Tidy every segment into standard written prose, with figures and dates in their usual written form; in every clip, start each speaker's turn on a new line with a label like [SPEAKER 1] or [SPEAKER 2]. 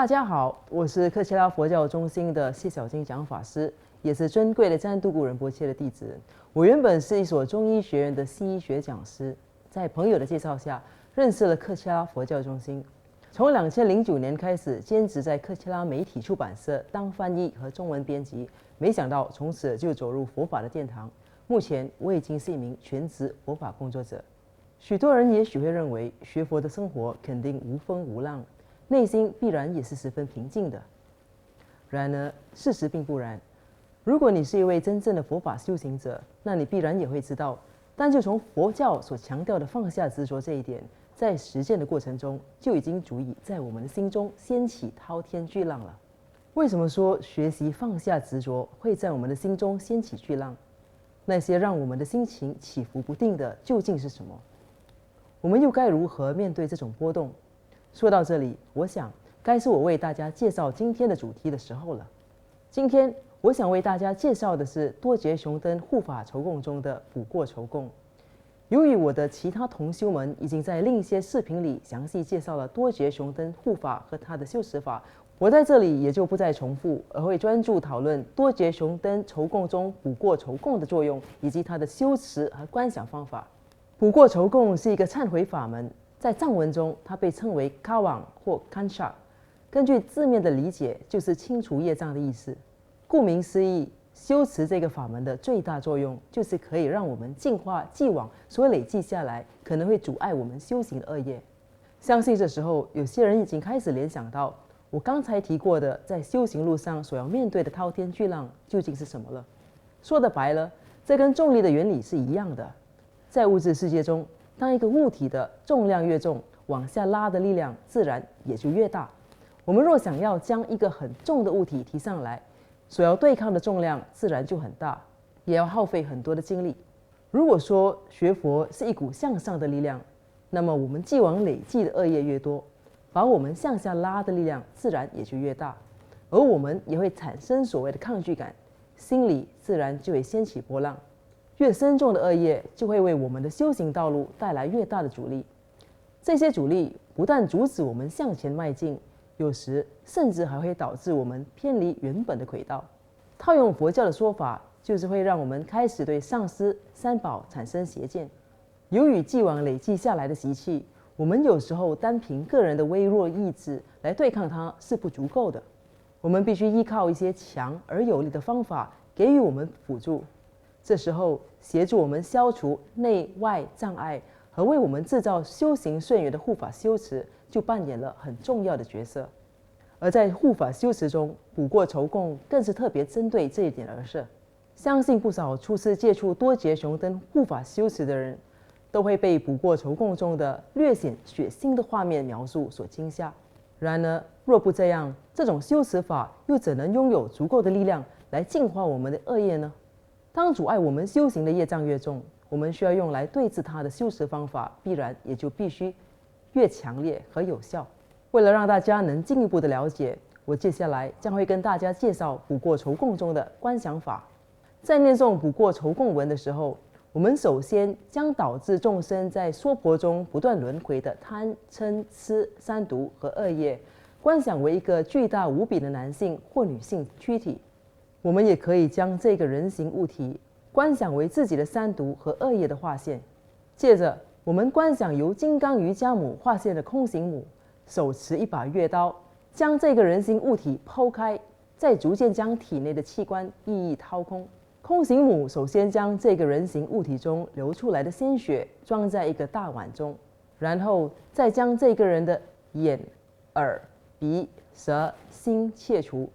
[SPEAKER 1] 大家好，我是克切拉佛教中心的谢小金讲法师，也是尊贵的占都古仁波切的弟子。我原本是一所中医学院的西医学讲师，在朋友的介绍下认识了克切拉佛教中心。从2009年开始兼职在克切拉媒体出版社当翻译和中文编辑，没想到从此就走入佛法的殿堂。目前我已经是一名全职佛法工作者。许多人也许会认为学佛的生活肯定无风无浪，内心必然也是十分平静的。然而事实并不然。如果你是一位真正的佛法修行者，那你必然也会知道，单就从佛教所强调的放下执着这一点，在实践的过程中就已经足以在我们的心中掀起滔天巨浪了。为什么说学习放下执着会在我们的心中掀起巨浪？那些让我们的心情起伏不定的究竟是什么？我们又该如何面对这种波动？说到这里，我想该是我为大家介绍今天的主题的时候了。今天我想为大家介绍的是多杰雄登护法筹供中的补过筹供。由于我的其他同修们已经在另一些视频里详细介绍了多杰雄登护法和他的修持法，我在这里也就不再重复，而会专注讨论多杰雄登筹供中补过筹供的作用，以及他的修持和观想方法。补过筹供是一个忏悔法门，在藏文中它被称为 Kawang 或 Kansha， 根据字面的理解就是清除业障的意思。顾名思义，修持这个法门的最大作用就是可以让我们净化既往所累积下来可能会阻碍我们修行的恶业。相信这时候有些人已经开始联想到我刚才提过的在修行路上所要面对的滔天巨浪究竟是什么了。说得白了，这跟重力的原理是一样的。在物质世界中，当一个物体的重量越重，往下拉的力量自然也就越大。我们若想要将一个很重的物体提上来，所要对抗的重量自然就很大，也要耗费很多的精力。如果说学佛是一股向上的力量，那么我们既往累积的恶业越多，把我们向下拉的力量自然也就越大，而我们也会产生所谓的抗拒感，心里自然就会掀起波浪。越深重的恶业就会为我们的修行道路带来越大的阻力。这些阻力不但阻止我们向前迈进，有时甚至还会导致我们偏离原本的轨道。套用佛教的说法，就是会让我们开始对上师、三宝产生邪见。由于既往累积下来的习气，我们有时候单凭个人的微弱意志来对抗它是不足够的，我们必须依靠一些强而有力的方法给予我们辅助。这时候协助我们消除内外障碍和为我们制造修行顺缘的护法修持就扮演了很重要的角色。而在护法修持中，补过筹供更是特别针对这一点而设。相信不少初次接触多杰雄登护法修持的人都会被补过筹供中的略显血腥的画面描述所惊吓。然而若不这样，这种修持法又怎能拥有足够的力量来净化我们的恶业呢？当阻碍我们修行的业障越重，我们需要用来对治它的修持方法必然也就必须越强烈和有效。为了让大家能进一步的了解，我接下来将会跟大家介绍补过筹供中的观想法。在念诵补过筹供文的时候，我们首先将导致众生在娑婆中不断轮回的贪嗔痴三毒和恶业观想为一个巨大无比的男性或女性躯体。我们也可以将这个人形物体观想为自己的三毒和恶业的化现。接着我们观想由金刚瑜伽母化现的空行母，手持一把月刀，将这个人形物体剖开，再逐渐将体内的器官一一掏空。空行母首先将这个人形物体中流出来的鲜血装在一个大碗中，然后再将这个人的眼、耳、鼻、舌、心切除，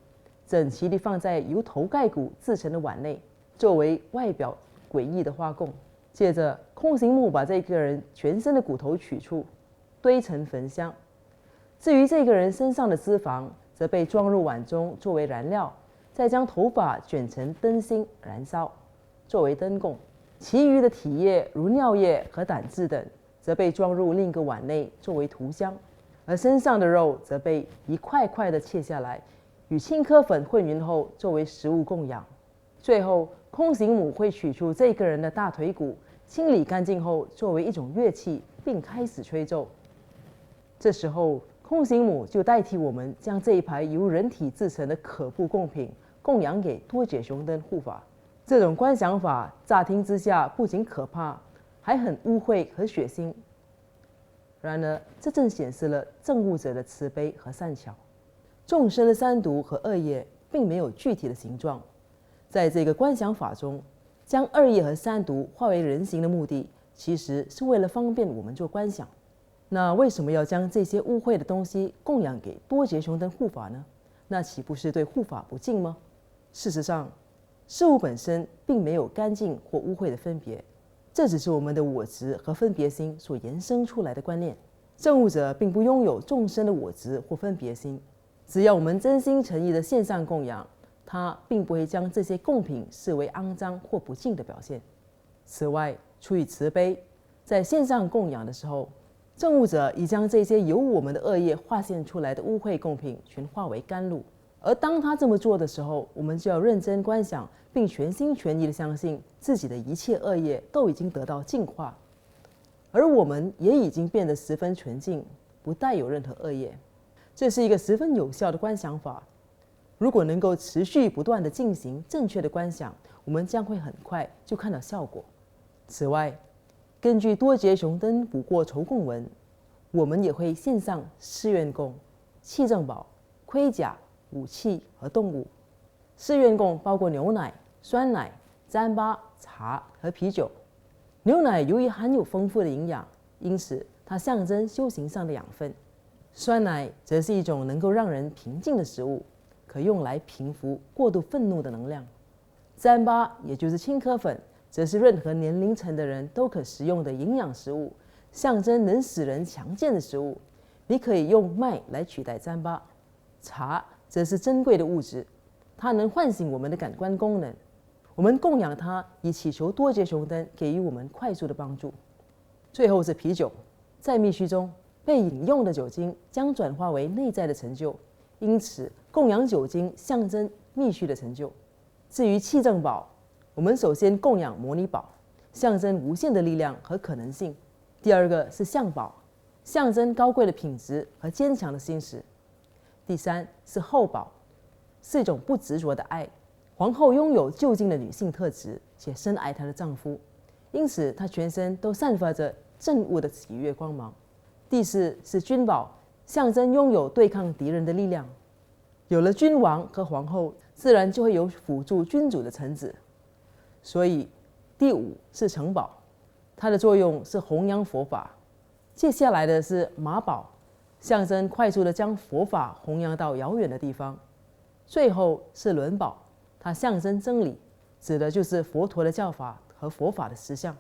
[SPEAKER 1] 整齐地放在由头盖骨制成的碗内，作为外表诡异的花供。接着空行母把这个人全身的骨头取出，堆成焚香。至于这个人身上的脂肪则被装入碗中作为燃料，再将头发卷成灯芯燃烧，作为灯供。其余的体液如尿液和胆汁等则被装入另一个碗内作为涂香，而身上的肉则被一块块的切下来，与青稞粉混匀后作为食物供养。最后空行母会取出这个人的大腿骨，清理干净后作为一种乐器，并开始吹奏。这时候空行母就代替我们将这一排由人体制成的可怖贡品供养给多杰雄登护法。这种观想法乍听之下不仅可怕，还很污秽和血腥。然而，这正显示了证悟者的慈悲和善巧。众生的三毒和恶业并没有具体的形状，在这个观想法中，将恶业和三毒化为人形的目的，其实是为了方便我们做观想。那为什么要将这些污秽的东西供养给多杰雄登护法呢？那岂不是对护法不敬吗？事实上，事物本身并没有干净或污秽的分别，这只是我们的我执和分别心所延伸出来的观念。证悟者并不拥有众生的我执或分别心，只要我们真心诚意的献上供养，他并不会将这些贡品视为肮脏或不敬的表现。此外，出于慈悲，在献上供养的时候，证悟者已将这些由我们的恶业化现出来的污秽贡品全化为甘露。而当他这么做的时候，我们就要认真观想，并全心全意地相信自己的一切恶业都已经得到净化，而我们也已经变得十分纯净，不带有任何恶业。这是一个十分有效的观想法。如果能够持续不断地进行正确的观想，我们将会很快就看到效果。此外，根据多杰雄登补过酬供文，我们也会献上誓愿供、器正宝、盔甲、武器和动物。誓愿供包括牛奶、酸奶、糌粑、茶和啤酒。牛奶由于含有丰富的营养，因此它象征修行上的养分。酸奶则是一种能够让人平静的食物，可用来平服过度愤怒的能量。糌粑也就是青稞粉，则是任何年龄层的人都可食用的营养食物，象征能使人强健的食物。你可以用麦来取代糌粑。茶则是珍贵的物质，它能唤醒我们的感官功能。我们供养它，以祈求多杰雄登给予我们快速的帮助。最后是啤酒，在密续中被饮用的酒精将转化为内在的成就，因此供养酒精象征密续的成就。至于器正宝，我们首先供养摩尼宝，象征无限的力量和可能性。第二个是相宝，象征高贵的品质和坚强的心识。第三是后宝，是一种不执着的爱。皇后拥有就近的女性特质，且深爱她的丈夫，因此她全身都散发着正悟的喜悦光芒。第四是君宝，象征拥有对抗敌人的力量。有了君王和皇后，自然就会有辅助君主的臣子。所以第五是城堡，它的作用是弘扬佛法。接下来的是马宝，象征快速的将佛法弘扬到遥远的地方。最后是轮宝，它象征真理，指的就是佛陀的教法和佛法的实相。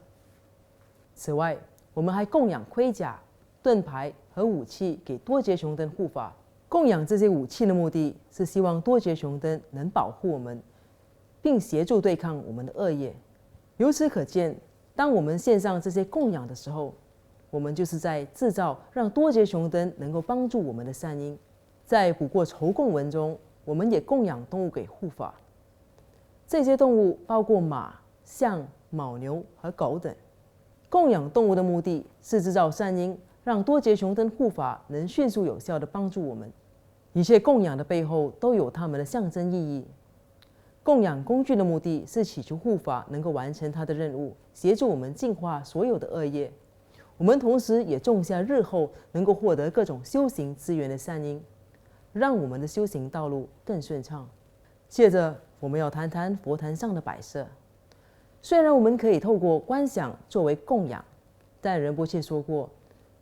[SPEAKER 1] 此外，我们还供养盔甲、盾牌和武器给多杰雄登护法。供养这些武器的目的是希望多杰雄登能保护我们，并协助对抗我们的恶业。由此可见，当我们献上这些供养的时候，我们就是在制造让多杰雄登能够帮助我们的善因。在补过酬供文中，我们也供养动物给护法。这些动物包括马、象、牦牛和狗等。供养动物的目的是制造善因，让多杰雄登护法能迅速有效地帮助我们。一切供养的背后都有它们的象征意义。供养工具的目的是祈求护法能够完成他的任务，协助我们净化所有的恶业。我们同时也种下日后能够获得各种修行资源的善因，让我们的修行道路更顺畅。接着，我们要谈谈佛坛上的摆设。虽然我们可以透过观想作为供养，但仁波切说过，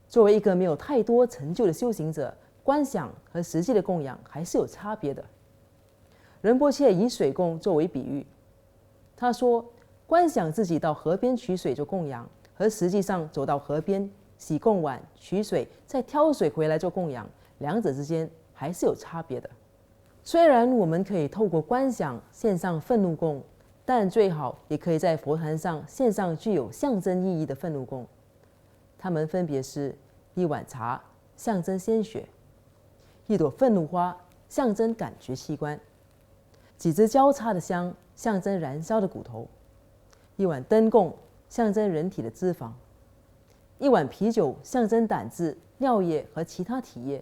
[SPEAKER 1] 作为一个没有太多成就的修行者，观想和实际的供养还是有差别的。仁波切以水供作为比喻，他说，观想自己到河边取水做供养，和实际上走到河边洗供碗、取水，再挑水回来做供养，两者之间还是有差别的。虽然我们可以透过观想献上愤怒供，但最好也可以在佛坛上献上具有象征意义的愤怒供。它们分别是一碗茶，象征鲜血；一朵愤怒花，象征感觉器官；几支交叉的香，象征燃烧的骨头；一碗灯供，象征人体的脂肪；一碗啤酒，象征胆汁、尿液和其他体液；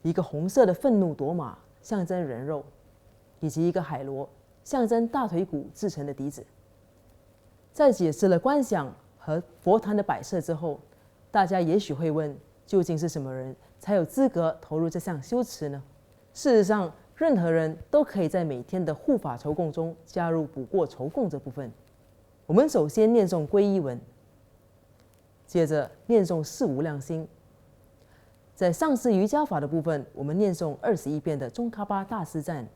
[SPEAKER 1] 一个红色的愤怒夺马，象征人肉，以及一个海螺，象征大腿骨制成的笛子。在解释了观想和佛坛的摆设之后，大家也许会问，究竟是什么人才有资格投入这项修持呢？事实上，任何人都可以在每天的护法酬供中加入补过酬供这部分。我们首先念诵皈依文，接着念诵四无量心。在上师瑜伽法的部分，我们念诵21遍的宗喀巴大师赞，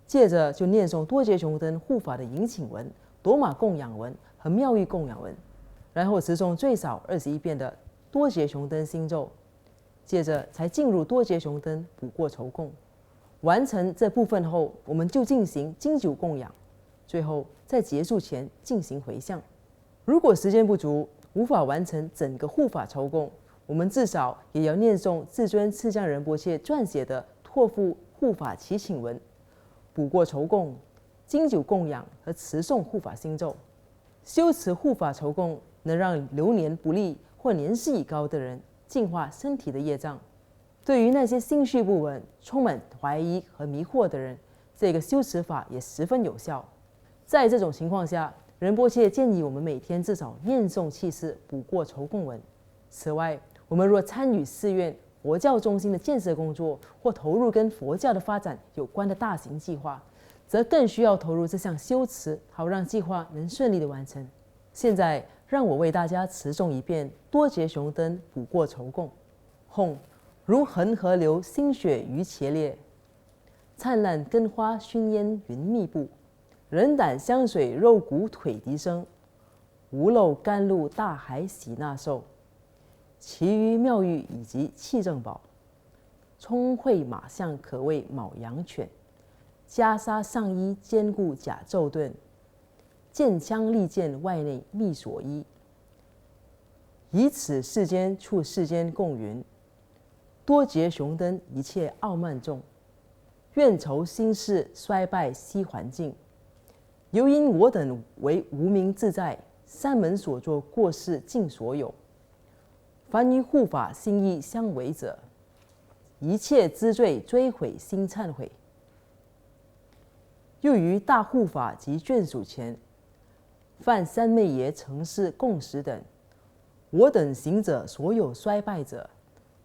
[SPEAKER 1] 接着就念诵多杰雄登护法的引请文、夺马供养文和妙玉供养文，然后持诵最少21遍的多杰雄登心咒，接着才进入多杰雄登补过酬供。完成这部分后，我们就进行经久供养，最后在结束前进行回向。如果时间不足，无法完成整个护法酬供，我们至少也要念诵至尊赤降仁波切撰写的托付护法祈请文、补过酬供、经久供养和持诵护法心咒。修持护法酬供能让流年不利或年事已高的人净化身体的业障。对于那些心绪不稳、充满怀疑和迷惑的人，这个修持法也十分有效。在这种情况下，仁波切建议我们每天至少念诵7次补过酬供文。此外，我们若参与寺院、佛教中心的建设工作，或投入跟佛教的发展有关的大型计划，则更需要投入这项修持，好让计划能顺利的完成。现在，让我为大家持诵一遍多杰雄登补过酬供。吽，如恒河流星雪于茄列，灿烂根花熏烟云密布，人胆香水肉骨腿笛声，无漏甘露大海喜纳受，其余妙玉以及气正宝，聪慧马象可谓卯羊犬，袈裟上衣坚固甲胄盾，剑枪利剑外内密所依，以此世间处世间共云，多杰雄登一切傲慢众，愿酬心事衰败悉还尽，由因我等为无名自在，三门所作过失尽所有，凡于护法心意相违者，一切知罪追悔心忏悔。又于大护法及眷属前，犯三昧耶成事共识等，我等行者所有衰败者，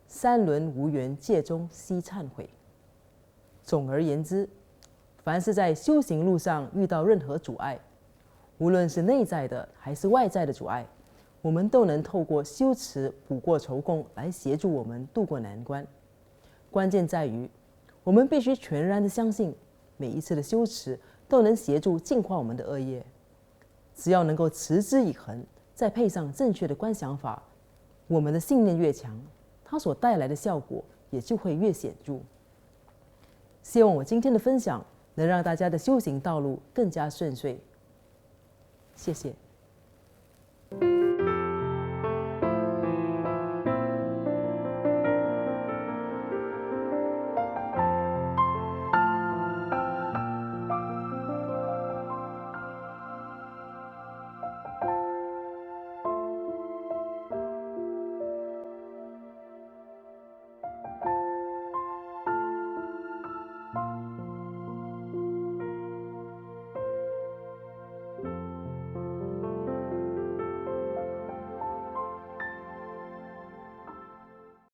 [SPEAKER 1] 三轮无缘界中悉忏悔。总而言之，凡是在修行路上遇到任何阻碍，无论是内在的还是外在的阻碍，我们都能透过修持补过酬供来协助我们渡过难关。关键在于，我们必须全然的相信，每一次的修持都能协助净化我们的恶业。只要能够持之以恒，再配上正确的观想法，我们的信念越强，它所带来的效果也就会越显著。希望我今天的分享能让大家的修行道路更加顺遂。谢谢。